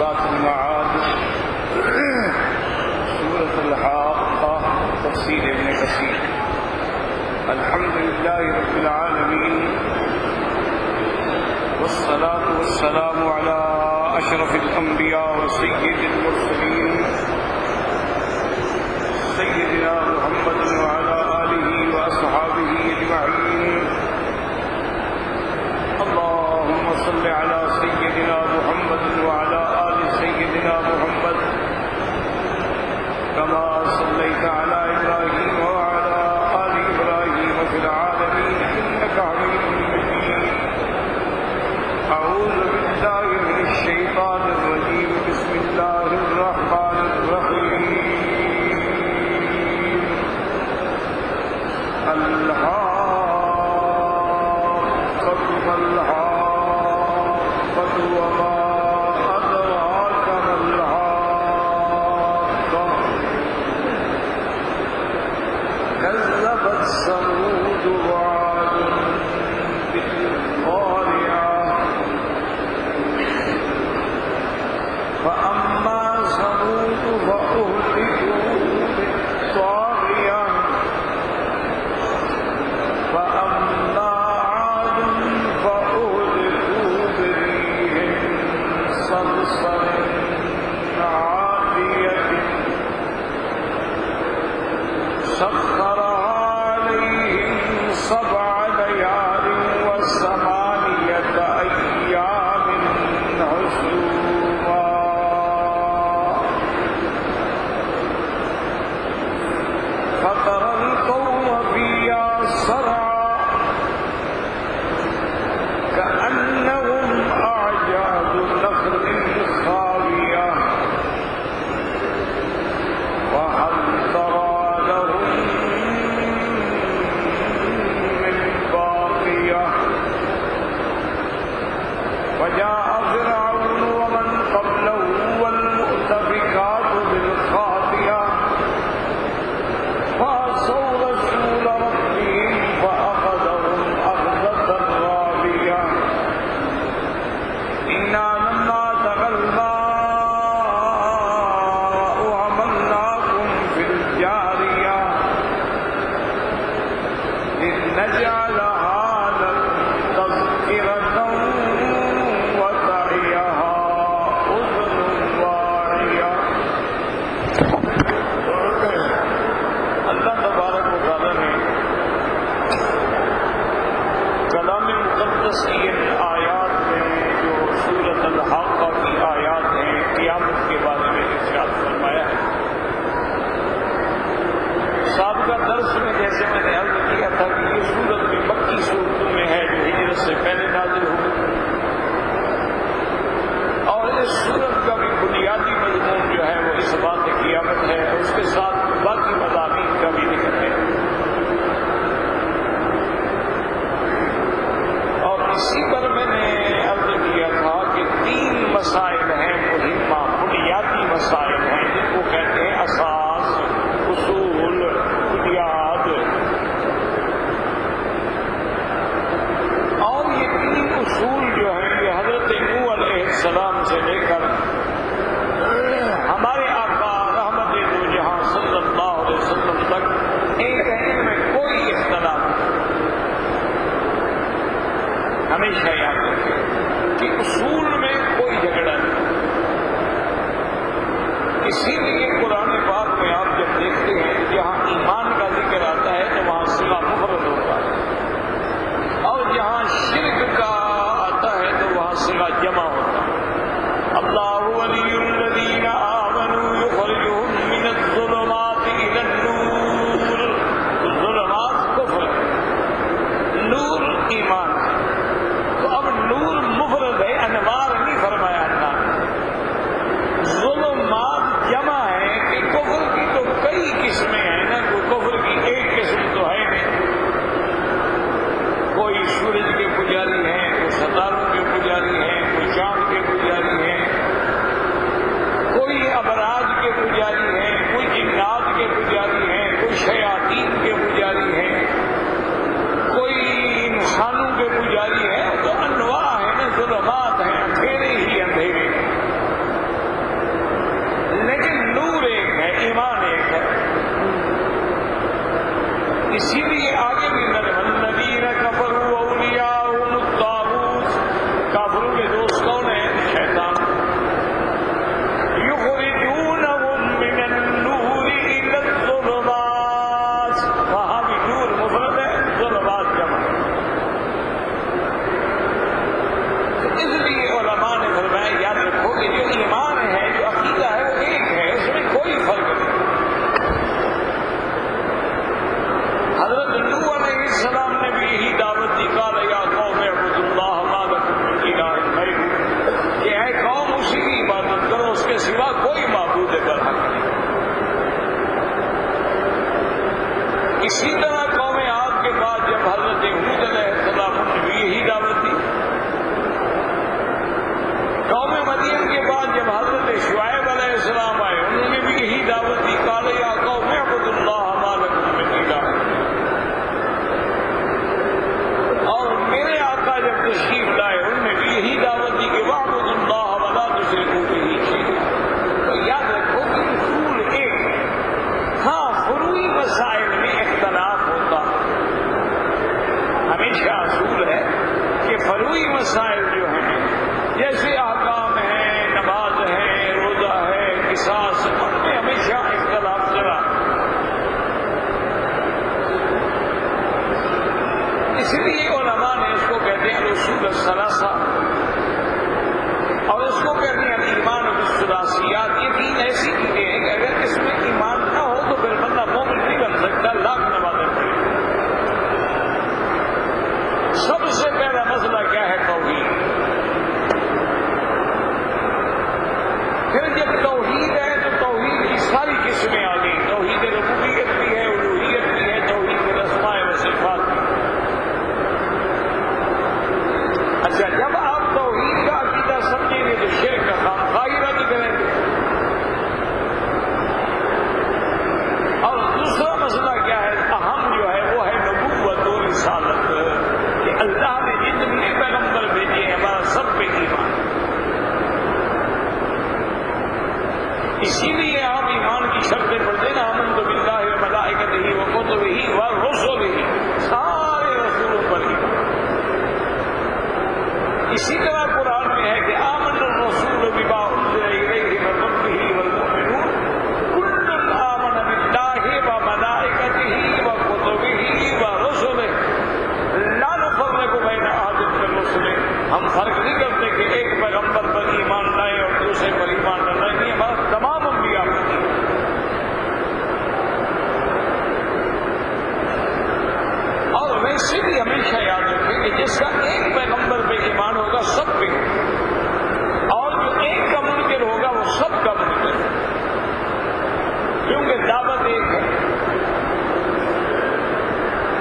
صلاة المعاد سورة الحاقة تفسير ابن كثير. الحمد لله رب العالمين والصلاة والسلام على أشرف الأنبياء وسيد المرسلين سيدنا محمد وعلى آله وأصحابه أجمعين. اللهم صل على سيدنا محمد وعلى آل سيدنا محمد كما صليت على إبراهيم وعلى آل إبراهيم في العالمين إنك حميد مجيد. أعوذ بالله من الشيطان الرجيم. بسم الله الرحمن الرحيم. الحاقة ما الحاقة وما أدراك ما الحاقة. كذبت ثمود وعاد بالقارعة. فأما ثمود فأهلكوا بالطاغية وأما عاد فأهلكوا بريح اسی لیے آپ ایمان کی شرطیں پڑھتے نا، آمنت باللہ وملائکتہ وکتبہ ورسلہ، سارے رسولوں پر ایمان۔ اسی طرح قرآن میں ہے کہ آمن الرسول بما انزل الیہ من ربہ والمؤمنون کل آمن باللہ وملائکتہ وکتبہ ورسلہ لا نفرق بین احد من رسلہ۔ ہم فرق نہیں کرتے کہ ایک پیغمبر پر ایمان لائے اور دوسرے پر ایمان نہ لائے، نہیں، ہمارا تمام انبیاء پر ایمان۔ اور ویسے بھی ہمیشہ یاد رکھیں کہ جس کا ایک پیغمبر پہ ایمان ہوگا سب پہ ہوگا، اور جو ایک کا منکر ہوگا وہ سب کا منکر ہوگا، کیونکہ دعوت ایک ہے۔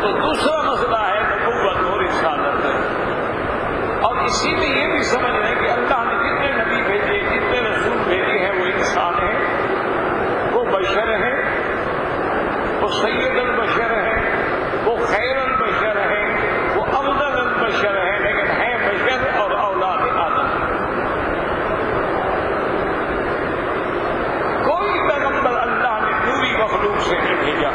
تو دوسرا مسئلہ ہے نبوت اور رسالت ہے، اور اسی میں یہ بھی سمجھ رہے ہیں کہ اللہ نے جتنے نبی بھیجے، جتنے رسول بھیجے ہیں، وہ انسان ہیں، وہ بشر ہیں، وہ سید البشر ہیں، وہ خیر البشر ہیں، وہ افضل البشر ہیں، لیکن ہیں بشر اور اولاد آدم۔ کوئی پیغمبر اللہ نے پوری مخلوق سے نہیں بھیجا،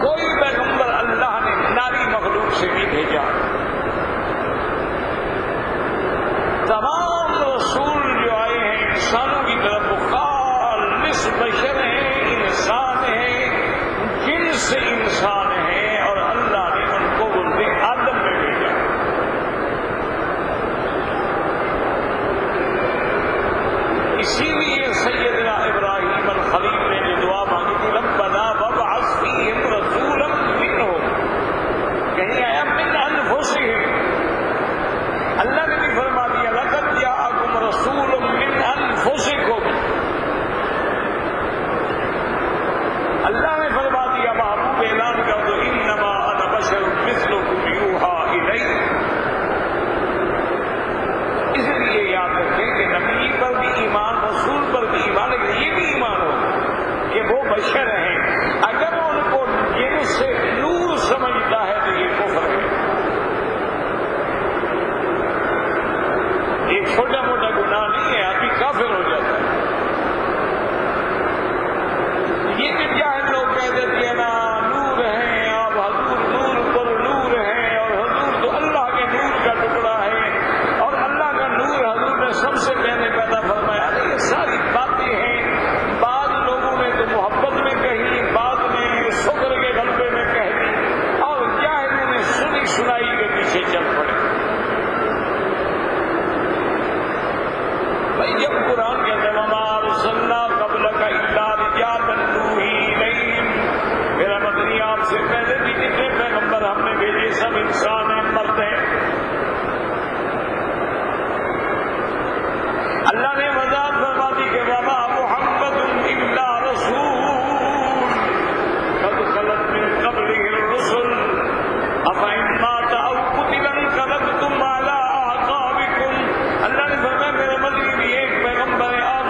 کوئی پیغمبر اللہ نے ناری مخلوق سے نہیں بھیجا۔ تمام رسول جو آئے ہیں انسانوں کی طرف، وہ خالص بشر ہیں، انسان ہیں، جنس انسان ہیں، اور اللہ نے ان کو ولد آدم میں بھیجا۔ اسی لیے سیدنا ابراہیم الخلیل نے جو دعا مانگی تھی، ربنا وابعث فیہم رسولا منہم، کہیں آیا من انفسہم، اللہ نے بھی فرما دیا لقد جاءکم رسول من انفسکم، اللہ نے فرما دیا محبوب اعلان کر دو انما انا بشر مثلکم یوحی الی۔ اس لیے یاد رکھیں کہ نبی پر بھی ایمان، رسول پر بھی ایمان، لیکن یہ بھی ایمان ہو کہ وہ بشر ہیں۔ اگر ان کو جن سے نور سمجھتا ہے تو یہ کفر ہے، ایک چھوٹا موٹا گناہ نہیں ہے، آدمی کافر ہو جاتا ہے۔ یہ کہ جاہل لوگ کہہ دیتے ہیں نا نور ہیں، آپ حضور نور پر نور ہیں، اور حضور تو اللہ کے نور کا ٹکڑا ہے، اور اللہ کا نور حضور نے سب سے پہلے پیدا فرمایا۔ یہ ساری باتیں ہیں، بعض لوگوں نے تو محبت میں کہی، بعض نے شکر کے غلبے میں کہہ دی، اور جاہلوں نے سنی سنائی کے پیچھے چل پڑے۔ بھائی جب قرآن کہتا ہے وما ارسلنا قبلک الا رجالا نوحی الیہم، میرا مدنی آپ سے پہلے بھی جتنے پیغمبر ہم نے بھیجے سب انسان ہیں، مرد ہیں۔ اللہ نے وضاحت فرما دی کہ وما محمد الا رسول قد خلت من قبلہ الرسل افإن مات او قتل انقلبتم علی اعقابکم۔ اللہ نے فرمایا میرا مدنی بھی ایک پیغمبر ہے، آپ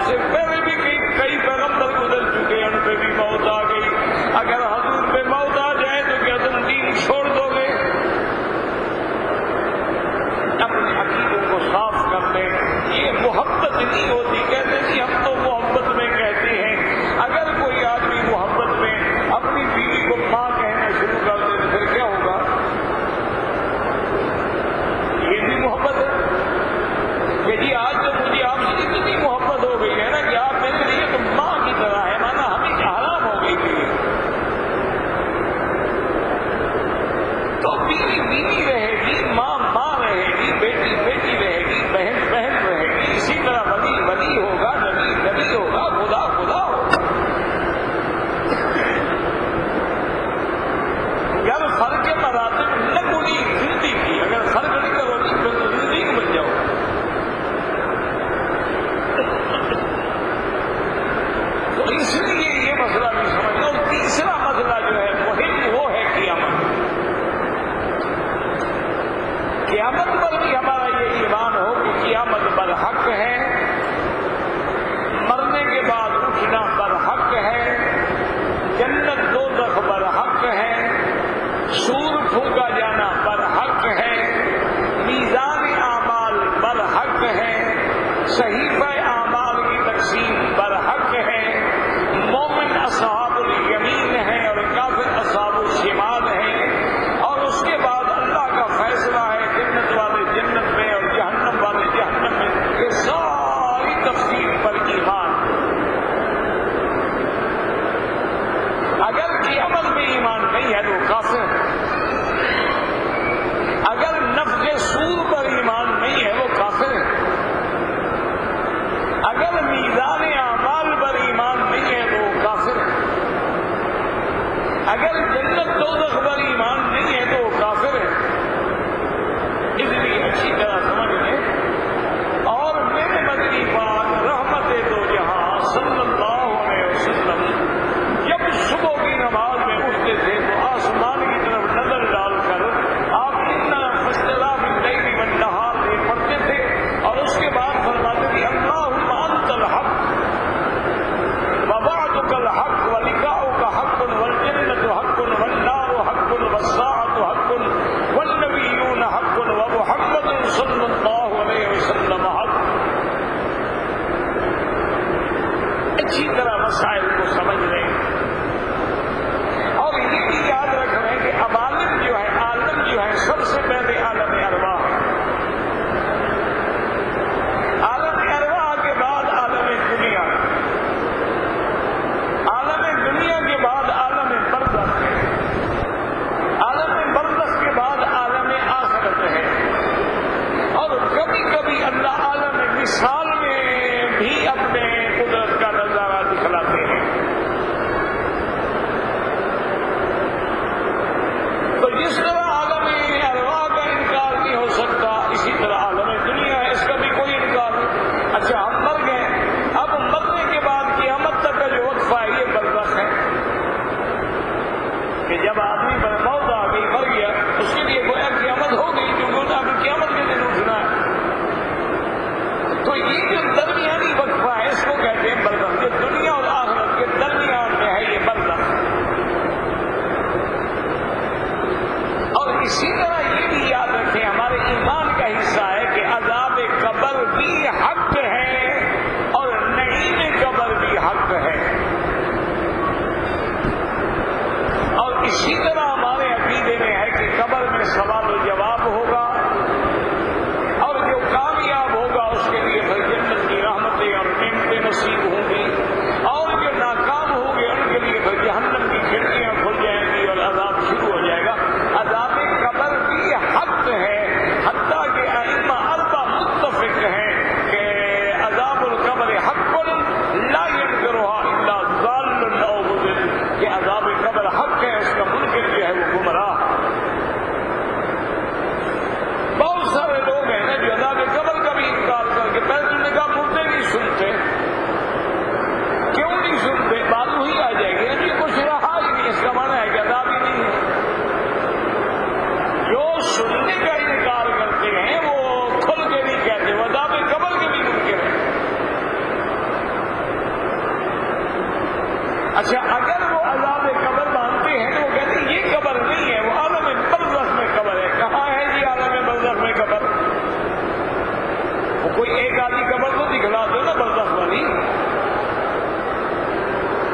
کوئی ایک آدھی قبر تو دکھلا دو نا برزخ والی.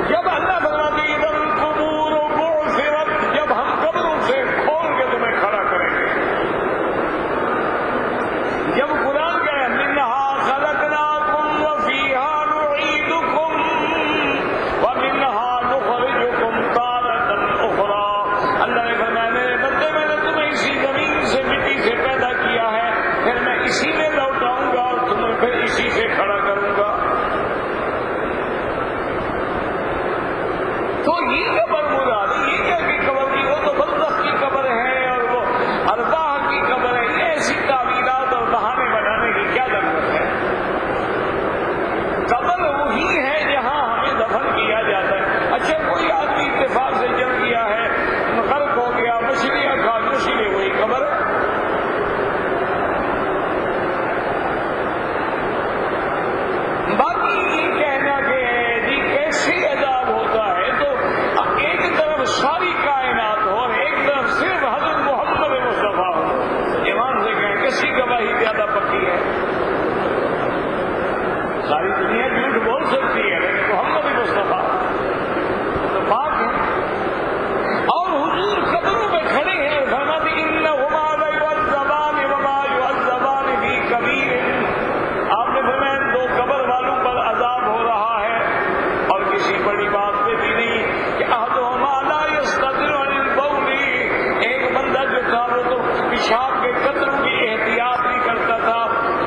جب اللہ فرماتے ہیں ادھر القبور بعثرت، جب ہم قبروں سے کھول کے تمہیں کھڑا کریں گے. جب قرآن کہے منہا خلقناکم وفیہا نعیدکم ومنہا نخرجکم تارۃ اخری، اللہ نے فرمایا میرے بندے میں نے تمہیں اسی زمین سے مٹی سے پیدا کیا ہے، پھر میں اسی میں لوٹاؤں گا اور تمہیں پھر اسی سے کھڑا کروں گا. تو یہ قبر مراد یہ کیا کہ قبر کی وہ تو برزخ کی قبر ہے اور وہ ارواح کی قبر ہے. یہ ایسی تعویلات اور بہانے بنانے کی کیا ضرورت ہے؟ قبر وہی ہے جہاں ہمیں دفن کیا جاتا ہے. اچھا کوئی آدمی اتفاق سے جل گیا ہے، غرق ہو گیا، مچھلیاں کھا اسی لیے وہی قبر ہے. باقی یہ کہنا کہ جی کیسے عذاب ہوتا ہے، تو ایک طرف ساری کائنات ہو اور ایک طرف صرف حضرت محمد مصطفیٰ ہو. ایمان سے کہیں کسی گواہی زیادہ پکی ہے؟ ساری دنیا جھوٹ بول سکتی ہے لیکن محمد مصطفیٰ تو پاک ہے. اور حضور قبروں میں کھڑے ہیں، فرماتے انہما لیعذبان وما یعذبان فی کبیر. آپ نے فرمایا دو قبر والوں پر عذاب ہو رہا ہے اور کسی بڑی بات پہ بھی نہیں کہ احدہما لا یستتر عن البول، ایک بندہ جو تھا وہ تو پیشاب کے قطروں کی احتیاط نہیں کرتا تھا،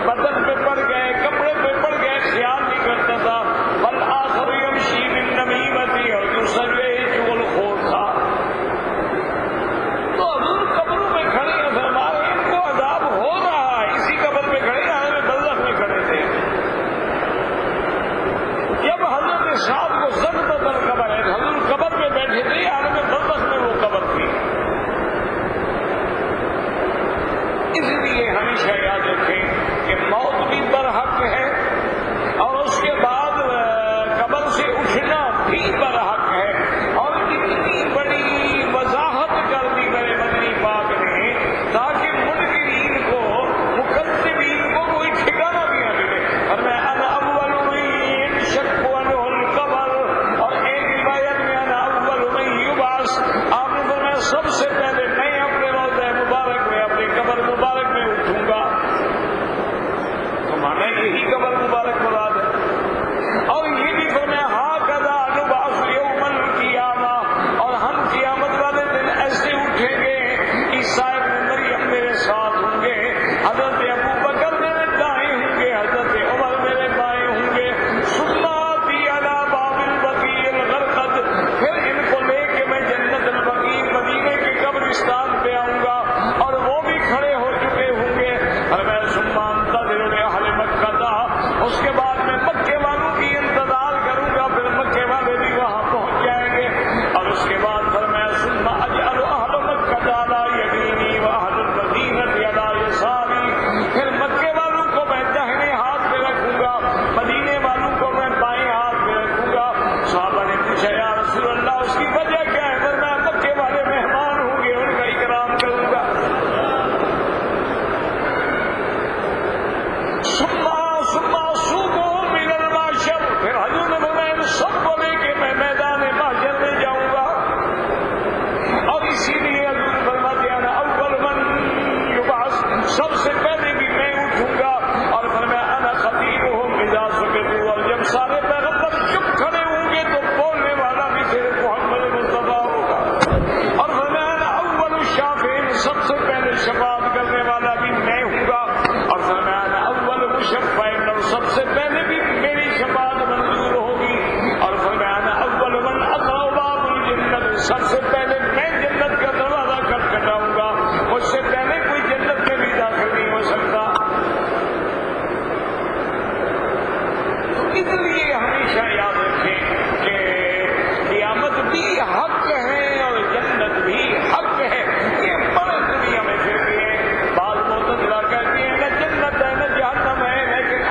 بدن پہ پڑ گئے، کپڑے پہ پڑ گئے، خیال نہیں کرتا تھا. والآخر یمشی بالنمیمۃ، اور دوسرا جو ہے چغل خور تھا. تو حضور قبروں میں کھڑے ہیں، فرما رہے ہیں ان کو عذاب ہو رہا ہے. اسی قبر پہ کھڑے ہیں، ہمیں برزخ میں کھڑے تھے. جب حضرت سعد کو سخت در قبر ہے، حضور قبر میں بیٹھے تھے، عالم برزخ میں وہ قبر تھی. اس لیے ہمیشہ یاد رکھیں کہ موت بھی برحق ہے اور اس کے بعد قبر سے اٹھنا بھی برحق ہے. اور اتنی بڑی وضاحت کر دی میرے مدنی پاک نے تاکہ منکرین کو، مکذبین کو کوئی ٹھکانہ بھی نہ ملے. اور میں انا اول من ينشق عنه القبر، اور ایک روایت میں انا اول من يبعث، آپ نے فرمایا سب سے پہلے میں اپنے روضہ مبارک میں، اپنی قبر مبارک میں اٹھوں گا. تو مانا یہی قبر مبارک مراد ہے. اور یہ بھی فرمایا ہاکذا نبعث یوم القیامہ، اور ہم قیامت والے دن ایسے اٹھیں گے. عیسیٰ ابن مریم میرے ساتھ ہوں گے، حضرت ابو بکر میرے دائیں ہوں گے، حضرت عمر میرے بائیں ہوں گے. ثم آتی علی باب البقیع الغرقد، پھر ان کو لے کے میں جنت البقیع مدینے کے قبرستان پہ آؤں گا اور وہ بھی کھڑے ہو چکے ہوں گے. اور میں ثم انتظر لاہل مکہ، اس کے بعد میں مکے والوں کی انتظار کروں گا، پھر مکے والے بھی وہاں پہنچ جائیں گے. اور اس کے بعد فرمایا ثم اجعل اہل مکہ علی یمینی واہل المدینہ علی یساری، پھر مکے والوں کو میں داہنے ہاتھ پہ رکھوں گا، مدینے والوں کو میں بائیں ہاتھ پہ رکھوں گا. صحابہ نے پوچھا یا رسول اللہ اس کی وجہ کیا ہے؟ فرمایا مکے والے مہمان ہوں گے، ان کا اکرام کروں گا. ثم صوبوا من المحشر، پھر حضور نے فرمایا سب کو لے کے میں میدان محشر میں جاؤں گا. اور اسی لیے حضور فرماتے ہیں انا اول من یبعث، سب سے پہلے بھی میں اٹھوں گا. اور فرمایا انا خطیبہم اذا سکتوا، اور جب سارے پیغمبر چپ کھڑے ہوں گے تو بولنے والا بھی صرف محمد مصطفیٰ ہوگا. اور فرمایا انا اول الشافعین، سب سے پہلے شفاعت کرنے والا بھی میں ہوں گا. اور فرمایا انا اول مشفعین، اور سب سے پہلے بھی میری شفاعت منظور ہوگی. اور فرمایا انا اول من اقرأ باب الجنت، سب سے پہلے میں جنت کا دروازہ کھٹکھٹاؤں گا، مجھ سے پہلے کوئی جنت میں بھی داخل نہیں ہو سکتا. تو اس لیے ہمیشہ یاد رکھیں کہ قیامت بھی حق ہے اور جنت بھی حق ہے. یہ بڑے دنیا میں پھرتے ہیں، بعض معتزلہ کہتے ہیں نہ جنت ہے نہ جہنم ہے، لیکن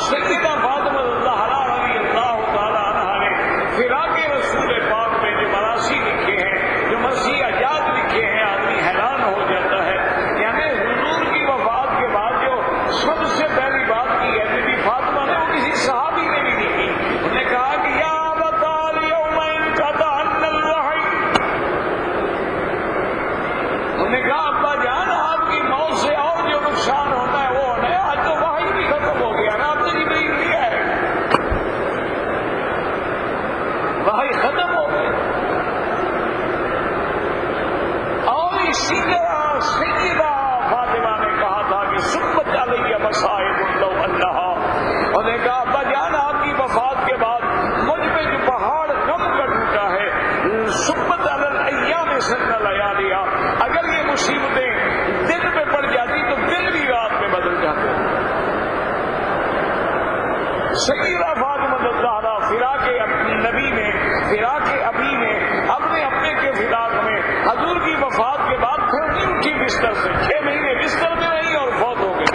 سیدہ فاطمہ الزہرا رضی اللہ تعالیٰ عنہا نے فراق رسول پاک میں جو مراثی لکھے ہیں، جو مرثیات لکھے ہیں، آدمی حیران ہو جاتا ہے۔ یعنی حضور کی وفات کے بعد جو سب سے پہلی بات کی ہے بی بی فاطمہ نے، وہ کسی صحابی نے بھی نہیں کی۔ انہوں نے کہا کہ یا ابتا الیوم انقطع عنا الوحی، انہوں نے کہا ابا جان آپ کی موت سے اور جو نقصان ہونا ہے وہ ہونا ہے، آج تو وحی بھی ختم ہو گیا نا، اب تو جبریل نہیں آئے، وحی ختم ہو گئی۔ اور اسی طرح سیدہ فاطمہ نے کہا تھا کہ سبت علیہ مصائب لو انہا، انہوں نے کہا ابا جان آپ کی وفات کے بعد مجھ پہ جو پہاڑ غم کا ٹوٹا ہے، سبت علی الایام سن لیالیا، اگر یہ مصیبتیں دن پہ پڑ جاتی تو دن بھی رات میں بدل جاتے۔ سیدہ فاطمہ الزہرا فراق نبی میں، فراق ابی میں، اپنے کے فراق میں حضور کی وفات کے بعد پھر نہیں اٹھی بستر سے، 6 مہینے بستر میں رہی اور فوت ہو گئی۔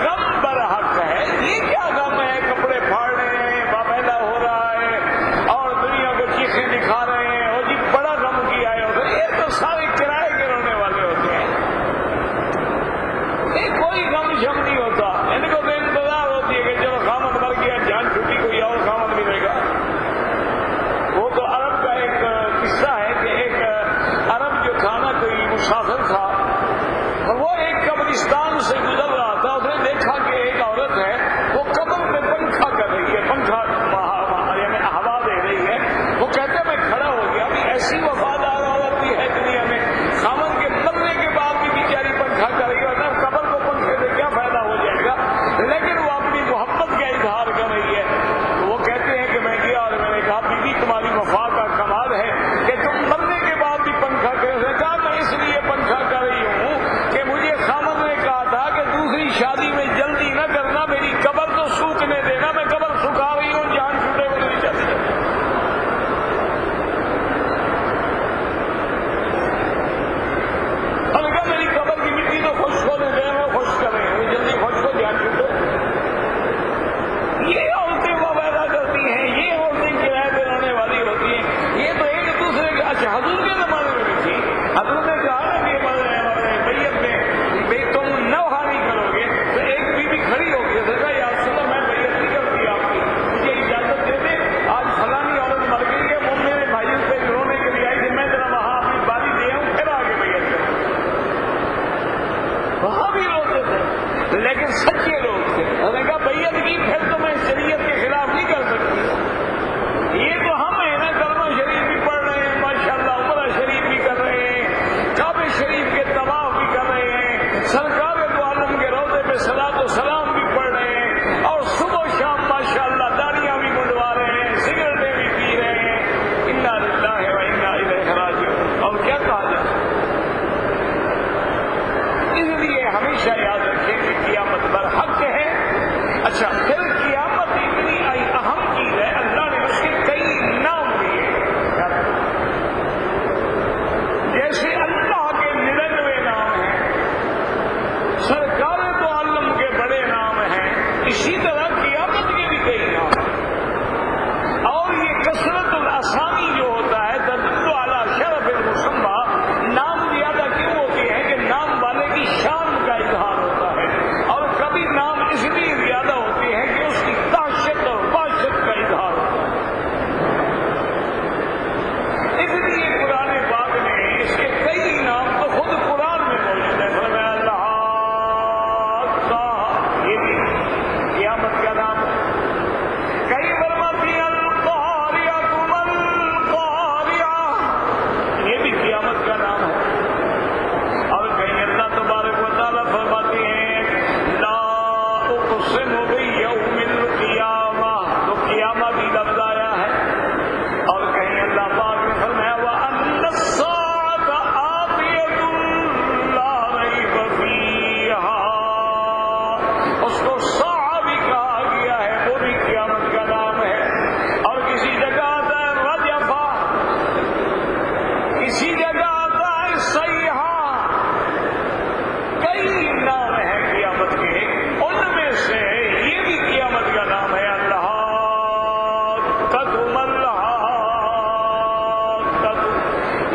غم برحق ہے، یہ کیا غم ہے؟ کپڑے پھاڑ رہے ہیں، بامیلا ہو رہا ہے اور دنیا کو چیخیں دکھا رہے ہیں، اور جی بڑا غم کیا ہے ہوتا ہے۔ یہ تو سارے کرائے کے رونے والے ہوتے ہیں، یہ کوئی غم شم نہیں ہوتا۔ ان کو تو انتظار ہوتی ہے کہ چلو خامد مر گیا، جان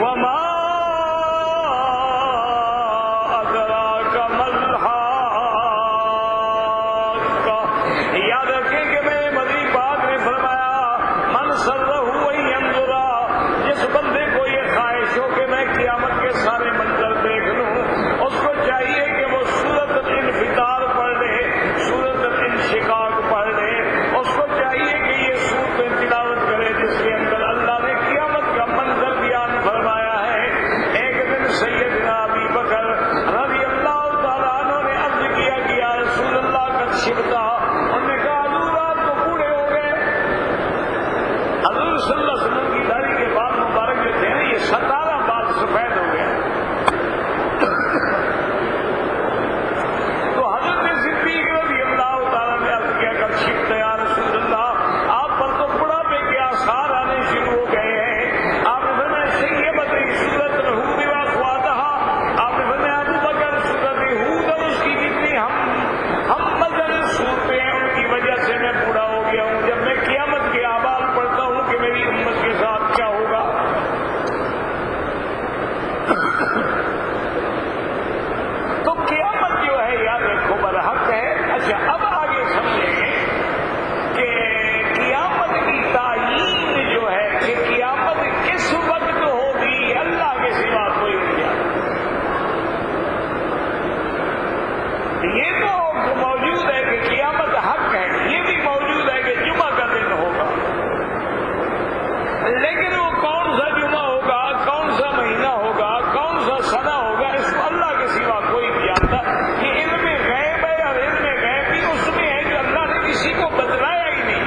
وما ادراک ما الحاقہ. یاد رکھیں کہ میرے مدنی پاک نے فرمایا من سرہ ان ینظر، جس بندے کو یہ خواہش ہو کہ میں قیامت کے سارے منظر دیکھ لوں، اس کو چاہیے کہ وہ سورۃ الانفطار پڑھ لے، سورۃ الانشقاق پڑھ لے. اس کو چاہیے کہ یہ سورتیں تلاوت کرے جس کے اندر اللہ نے قیامت کا منظر بیان فرمایا ہے. ایک دن سیدنا ابی بکر رضی اللہ تعالیٰ عنہ نے عرض کیا کہ یا رسول اللہ قد شبتا. انہوں نے کہا حضور آپ تو بوڑھے ہو گئے. حضور صلی اللہ علیہ وسلم کی داڑھی کے بال مبارک جو تھے نا، یہ 17 بال سفید ہو گئے. تو حضرت صدیق رضی اللہ تعالیٰ نے عرض کیا قد شبتا یا رسول اللہ، آپ پر تو بڑھاپے کے آثار آنے شروع ہو گئے ہیں. آپ نے فرمایا شیبت سورۃ الہود واخواتہا. آپ نے فرمایا ابو بکر سورۃ ہود اور اس کی جتنی ہم مزل صورتیں ہیں ان کی وجہ سے میں بوڑھا ہو گیا ہوں. جب میں قیامت کے احوال پڑھتا ہوں کہ میری امت کے ساتھ کیا ہوگا. تو قیامت جو ہے یاد رکھو برحق ہے. اچھا اب آگے سمجھیں کہ قیامت کی تعیین جو ہے کہ قیامت کس وقت ہوگی، اللہ کے سوا کوئی نہیں جانتا. یہ تو موجود ہے کہ قیامت حق ہے، یہ بھی موجود ہے کہ جمعہ کا دن ہوگا، لیکن وہ کون سا جمعہ ہوگا، کون سا مہینہ ہوگا، کون سا سنہ ہوگا، اس کو اللہ کے سوا کوئی نہیں جانتا. یہ علم غیب ہے اور علم غیب بھی اس میں ہے جو اللہ نے کسی کو بتلایا ہی نہیں.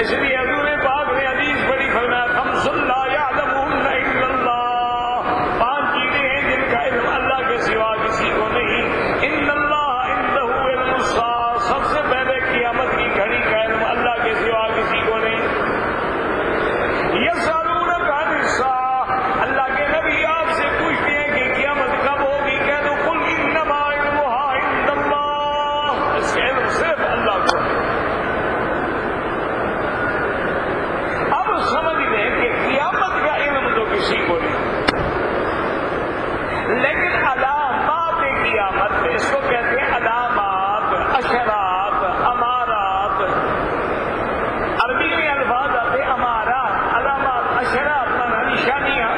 اس لیے حضور پاک نے حدیث بڑی فرمایا خمس لا یعلمہن الا اللہ. 5 چیزیں ہیں جن کا علم اللہ کے سوا کسی کو نہیں. ان اللہ عندہ علم الساعہ، سب سے پہلے قیامت کی گھڑی کا علم اللہ کے سوا کسی کو نہیں. یسألونک عن الساعہ، اللہ کے نبی آپ سے پوچھتے ہیں کہ قیامت کب ہوگی. کہہ دو قل انما علمها عند اللہ، اس کا علم صرف اللہ کو ہے. اب سمجھ لیں کہ قیامت کا علم تو کسی کو نہیں، لیکن علامات قیامت، اس کو کہتے ہیں علامات، اشرات، امارات. عربی میں الفاظ آتے ہیں امارات، علامات، اشرات مانا نشانیاں.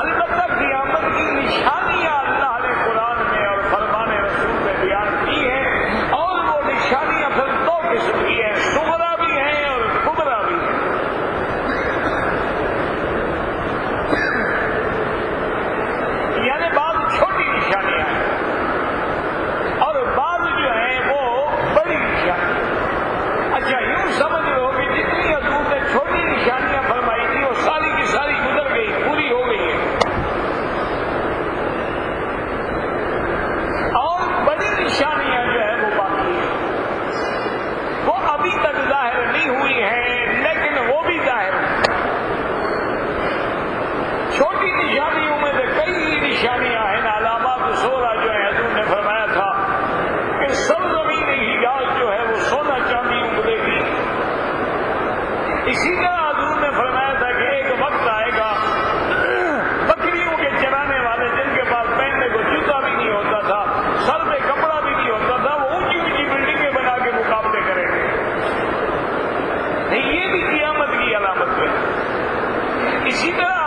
البتہ قیامت کی نشانیاں اللہ نے قرآن میں اور فرمان رسول میں بیان کی ہیں، اور وہ نشانیاں پھر 2 قسم کی ہیں، صغرا بھی ہیں اور کبرا بھی ہیں. یعنی بعض چھوٹی نشانیاں ہیں اور بعض جو ہیں وہ بڑی نشانیاں. اچھا یوں سمجھ لو کہ جتنی حضور نے چھوٹی نشانیاں فرمائی تھی وہ ساری کی ساری گزر گئی، پوری ہو گئی ہے. اور بڑی نشانیاں جو ہے وہ باقی ہیں، وہ ابھی تک ظاہر نہیں ہوئی ہیں لیکن وہ بھی ظاہر ہیں. چھوٹی نشانیوں میں سے کئی نشانیاں ہیں. علامات صغریٰ جو ہے حضور نے فرمایا تھا کہ سرزمین حجاز جو ہے وہ سونا چاندی اگلے گی. اسی طرح حضور نے فرمایا تھا کہ ایک وقت آئے گا بکریوں کے چرانے والے جن کے پاس پہننے کو جوتا بھی نہیں ہوتا تھا، سر پہ کپڑا بھی نہیں ہوتا تھا، وہ اونچی اونچی بلڈنگیں بنا کے مقابلے کریں گے. یہ بھی قیامت کی علامت ہے. اسی طرح